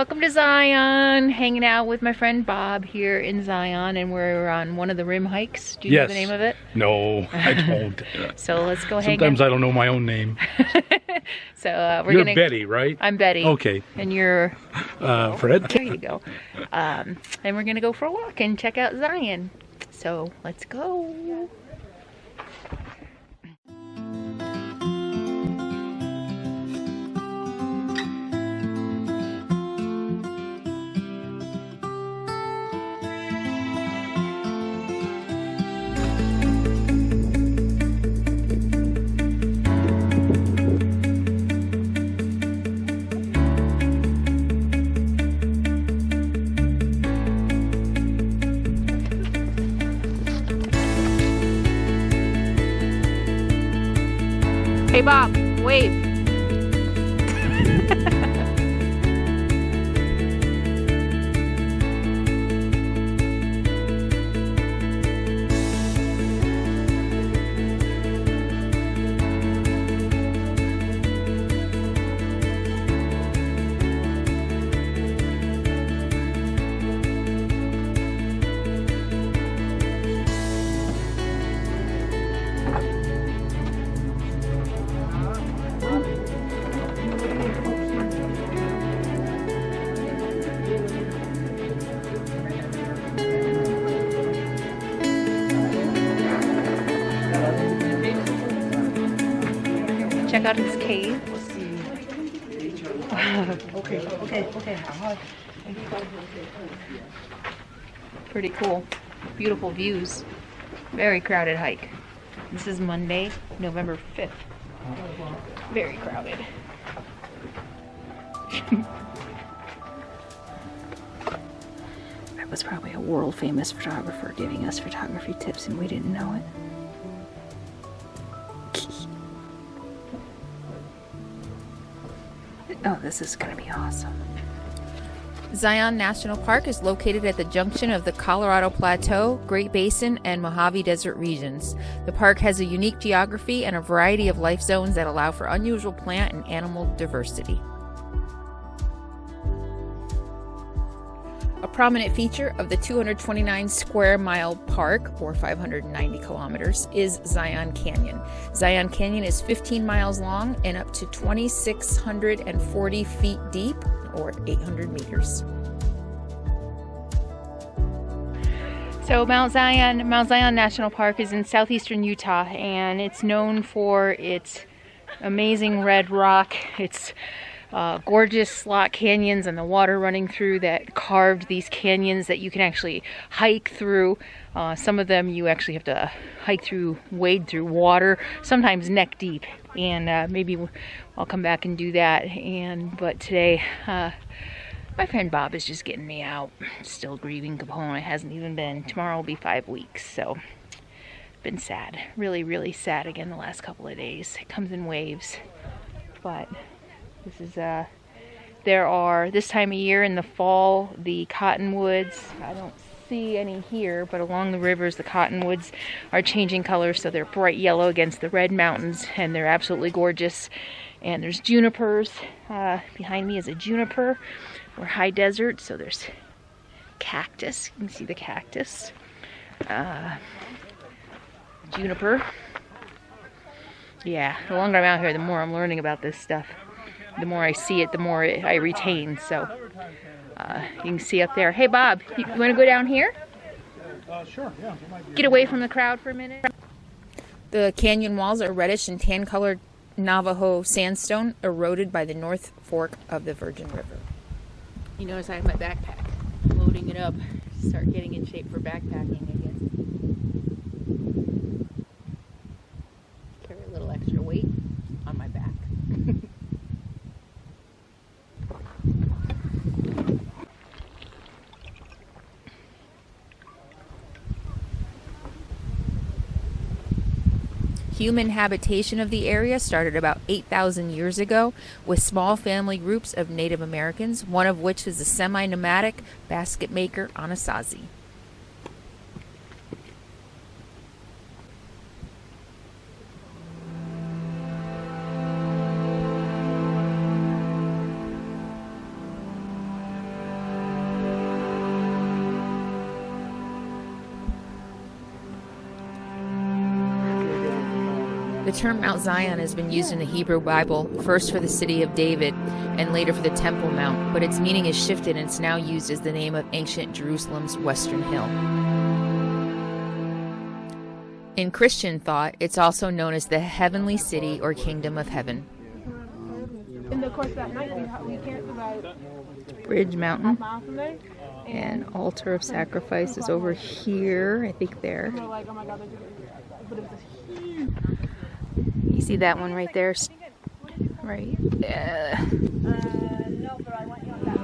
Welcome to Zion. Hanging out with my friend Bob here in Zion, and we're on one of the rim hikes. Do you know the name of it? No, I don't. So let's go hang. Sometimes I don't know my own name. So You're Betty, right? I'm Betty. Okay. And you're Fred. There you go. And we're gonna go for a walk and check out Zion. So let's go. Hey Bob, wave. Check out his cave. Okay. Pretty cool. Beautiful views. Very crowded hike. This is Monday, November 5th. Very crowded. That was probably a world famous photographer giving us photography tips and we didn't know it. Oh, this is going to be awesome. Zion National Park is located at the junction of the Colorado Plateau, Great Basin, and Mojave Desert regions. The park has a unique geography and a variety of life zones that allow for unusual plant and animal diversity. A prominent feature of the 229 square mile park, or 590 kilometers, is Zion Canyon. Zion Canyon is 15 miles long and up to 2,640 feet deep, or 800 meters. So Mount Zion National Park is in southeastern Utah, and it's known for its amazing red rock. It's gorgeous slot canyons and the water running through that carved these canyons that you can actually hike through. Some of them you actually have to hike through, wade through water, sometimes neck deep. And maybe I'll come back and do that. But today, my friend Bob is just getting me out. Still grieving Capone. It hasn't even been. Tomorrow will be 5 weeks. So, been sad. Really, really sad again the last couple of days. It comes in waves. But this is, there are, this time of year in the fall, the cottonwoods, I don't see any here, but along the rivers, the cottonwoods are changing colors, so they're bright yellow against the red mountains, and they're absolutely gorgeous. And there's junipers. Behind me is a juniper, or high desert, so there's cactus. You can see the cactus. Juniper. Yeah, the longer I'm out here, the more I'm learning about this stuff. The more I see it, the more I retain. So you can see up there. Hey Bob, you want to go down here? Sure, yeah. Get away from the crowd for a minute. The canyon walls are reddish and tan-colored Navajo sandstone eroded by the North Fork of the Virgin River. You notice I have my backpack. Loading it up. Start getting in shape for backpacking again. Carry a little extra weight on my back. Human habitation of the area started about 8,000 years ago with small family groups of Native Americans, one of which is the semi-nomadic basket maker Anasazi. The term Mount Zion has been used in the Hebrew Bible, first for the city of David and later for the Temple Mount, but its meaning has shifted and it's now used as the name of ancient Jerusalem's western hill. In Christian thought, it's also known as the heavenly city or kingdom of heaven. And of course that night we camped about Bridge Mountain. half from there. And altar of sacrifice is over here, I think there. We're like, oh my god, but it was this huge. You see that one right there? Right there. No, but I want you on that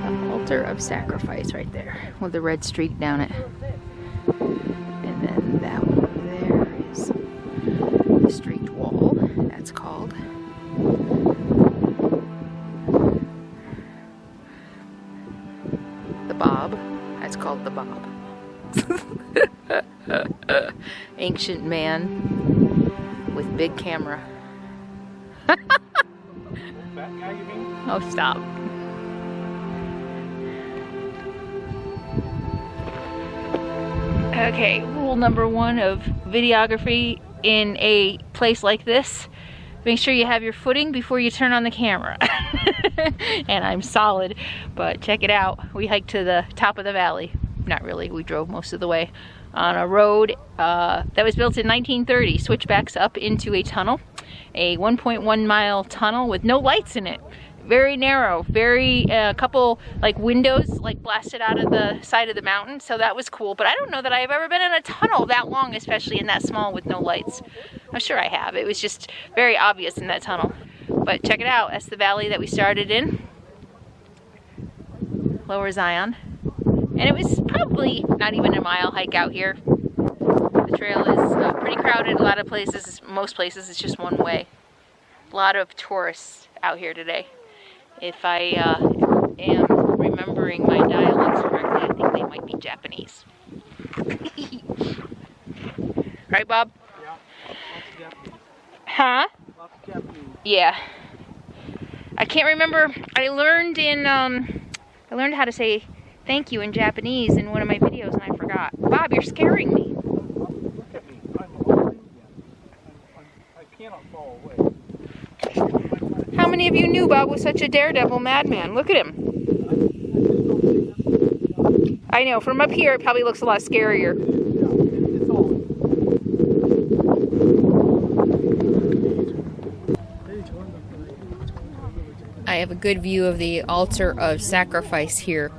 An altar of sacrifice right there with the red streak down it. And then that one over there is the streaked wall, that's called. The bob, that's called the bob. Ancient man with big camera. That guy, you mean? Oh, stop. Okay, rule number 1 of videography in a place like this: make sure you have your footing before you turn on the camera. And I'm solid, but check it out. We hiked to the top of the valley. Not really, we drove most of the way on a road that was built in 1930, switchbacks up into a tunnel, a 1.1 mile tunnel with no lights in it. Very narrow, very couple like windows like blasted out of the side of the mountain, so that was cool. But I don't know that I've ever been in a tunnel that long, especially in that small with no lights. I'm sure I have. It was just very obvious in that tunnel. But check it out, that's the valley that we started in, Lower Zion. And it was probably not even a mile hike out here. The trail is pretty crowded. A lot of places, most places, it's just one way. A lot of tourists out here today. If I am remembering my dialects correctly, I think they might be Japanese. Right, Bob? Yeah. Lots of Japanese. Huh? Lots of Japanese. Yeah. I can't remember. I learned how to say thank you in Japanese in one of my videos and I forgot. Bob, you're scaring me. Look at me. I'm alive again. I cannot fall away. How many of you knew Bob was such a daredevil madman? Look at him. I know, from up here it probably looks a lot scarier. It's all. I have a good view of the altar of sacrifice here.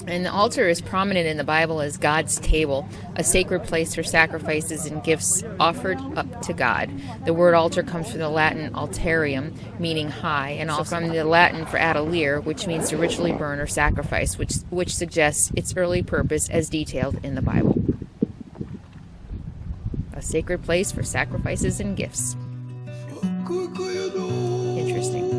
And the altar is prominent in the Bible as God's table, a sacred place for sacrifices and gifts offered up to God. The word altar comes from the Latin altarium, meaning high, and also from the Latin for adalere, which means to ritually burn or sacrifice, which suggests its early purpose as detailed in the Bible. A sacred place for sacrifices and gifts. Interesting.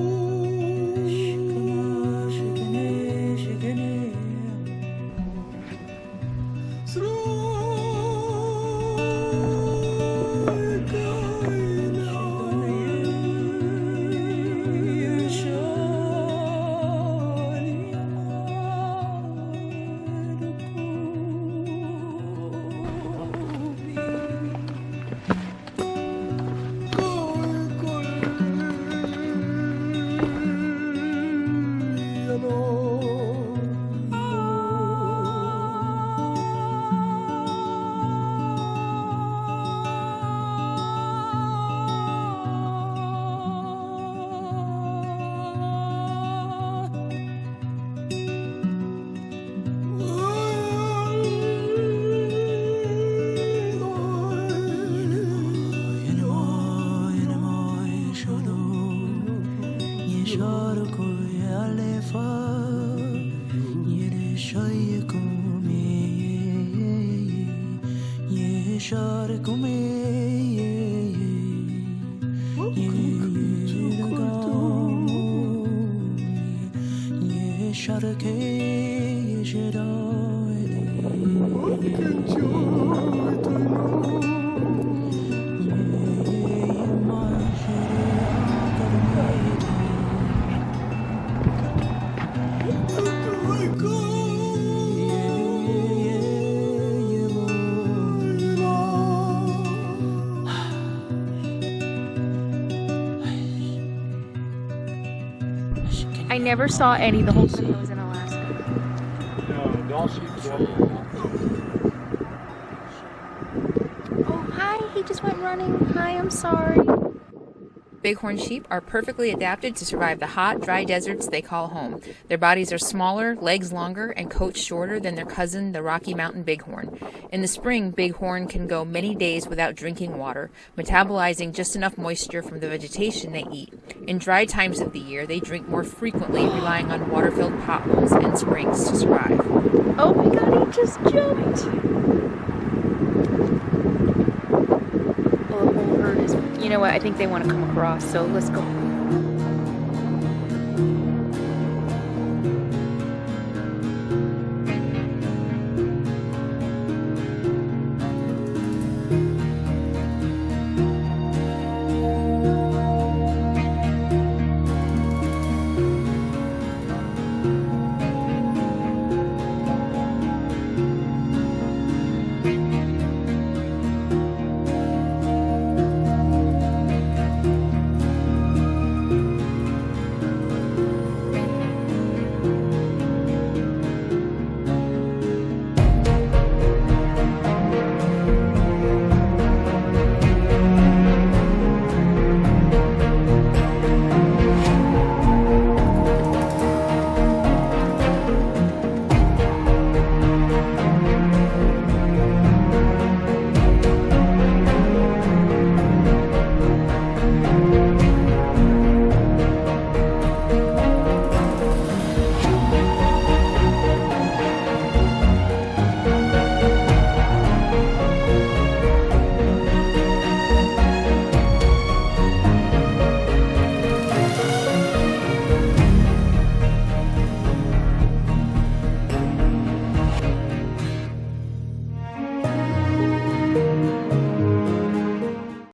never saw any the whole time I was in Alaska. No, Nol sheep. Oh, hi, he just went running. Hi, I'm sorry. Bighorn sheep are perfectly adapted to survive the hot, dry deserts they call home. Their bodies are smaller, legs longer, and coats shorter than their cousin, the Rocky Mountain bighorn. In the spring, bighorn can go many days without drinking water, metabolizing just enough moisture from the vegetation they eat. In dry times of the year, they drink more frequently, relying on water-filled potholes and springs to survive. Oh my god, he just jumped. Well, the whole herd is, you know what, I think they want to come across, so let's go.